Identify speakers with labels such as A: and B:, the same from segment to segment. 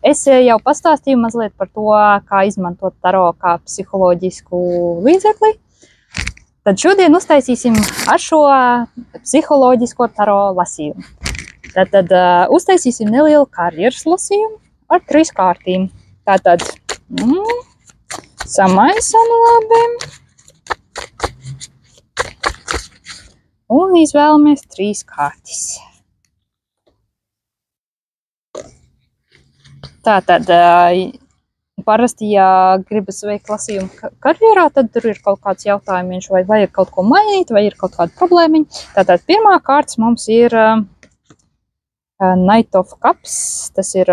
A: Es jau pastāstīju mazliet par to, kā izmantot taro kā psiholoģisku līdzekli. Tad šodien uztaisīsim ar šo psiholoģisko taro lasījumu. Tad uztaisīsim nelielu karjeras lasījumu ar 3 kārtīm. Tātad samaisam labi. Un izvēlamies 3 kārtis. Tātad, parasti, ja gribas veikt lasījumu karjerā, tad tur ir kaut kāds jautājums, vai vajag kaut ko mainīt, vai ir kaut kāda problēmiņa. Tātad, pirmā kārtas mums ir Knight of Cups, tas ir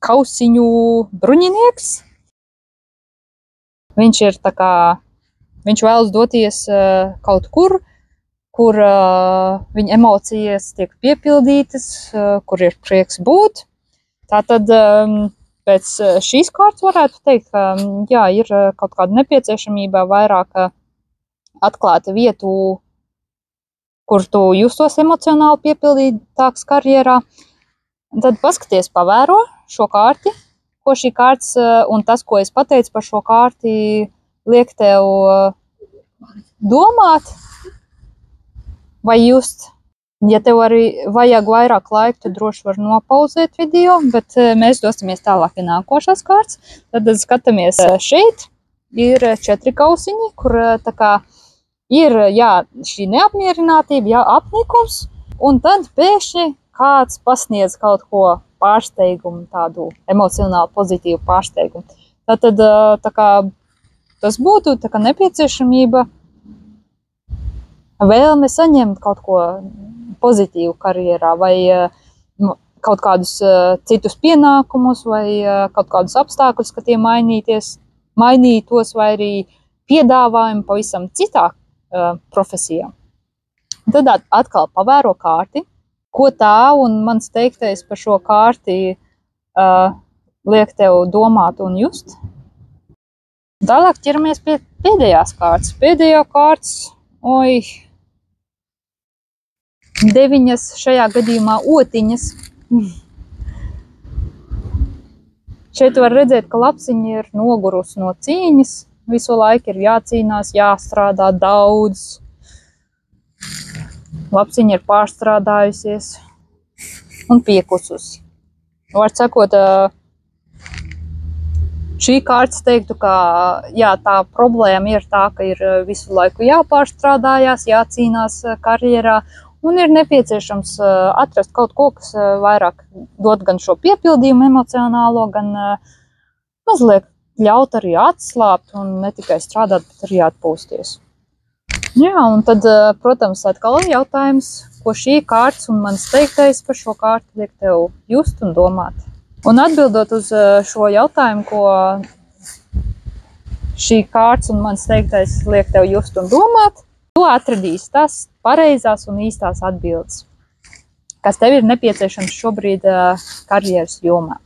A: kausiņu bruņinieks. Viņš ir tā kā, viņš vēlas doties kaut kur viņa emocijas tiek piepildītas, kur ir prieks būt. Tātad pēc šīs kārtas varētu teikt, ka jā, ir kaut kāda nepieciešamība vairāk atklāt vietu, kur tu justos emocionāli piepildītāks karjerā. Tad paskaties, pavēro šo kārti, ko šī kārtas un tas, ko es pateicu par šo kārti, liek tev domāt vai just. Ja tev arī vajag vairāk laika, tad droši var nopauzēt video, bet mēs dosimies tālāk pie nākošās kārtas. Tad skatāmies šeit, ir 4 kausiņi, kur tā kā ir, jā, šī neapmierinātība, jā, apnikums, un tad pēkšņi kāds pasniedz kaut ko pārsteigumu, tādu emocionāli pozitīvu pārsteigumu. Tātad tā kā tas būtu tā kā nepieciešamība, vēlme saņemt kaut ko pozitīvu karjerā, vai kaut kādus citus pienākumus, vai kaut kādus apstākļus, ka tie mainītos, vai arī piedāvājumi pavisam citā profesijā. Tad atkal pavēro kārti, ko tā un mans teiktais par šo kārti liek tev domāt un just. Tālāk ķeramies pie pēdējās kārtas. Pēdējā kārtas, 9 šajā gadījumā otiņas. Šeit var redzēt, ka lapsiņa ir nogurusi no cīņas. Visu laiku ir jācīnās, jāstrādā daudz. Lapsiņa ir pārstrādājusies un piekususi. Var sakot, šī kārtas teiktu, ka jā, tā problēma ir tā, ka ir visu laiku jāpārstrādājās, jācīnās karjerā. Un ir nepieciešams atrast kaut ko, kas vairāk dod gan šo piepildījumu emocionālo, gan mazliet ļaut arī atslābt un ne tikai strādāt, bet arī atpūsties. Jā, un tad, protams, atkal ir jautājums, ko šī kārtas un mans teiktais par šo kārtu liek tev just un domāt. Un atbildot uz šo jautājumu, ko šī kārtas un mans teiktais liek tev just un domāt, tu atradīsi tās pareizās un īstās atbildes, kas tev ir nepieciešams šobrīd karjeras jomā.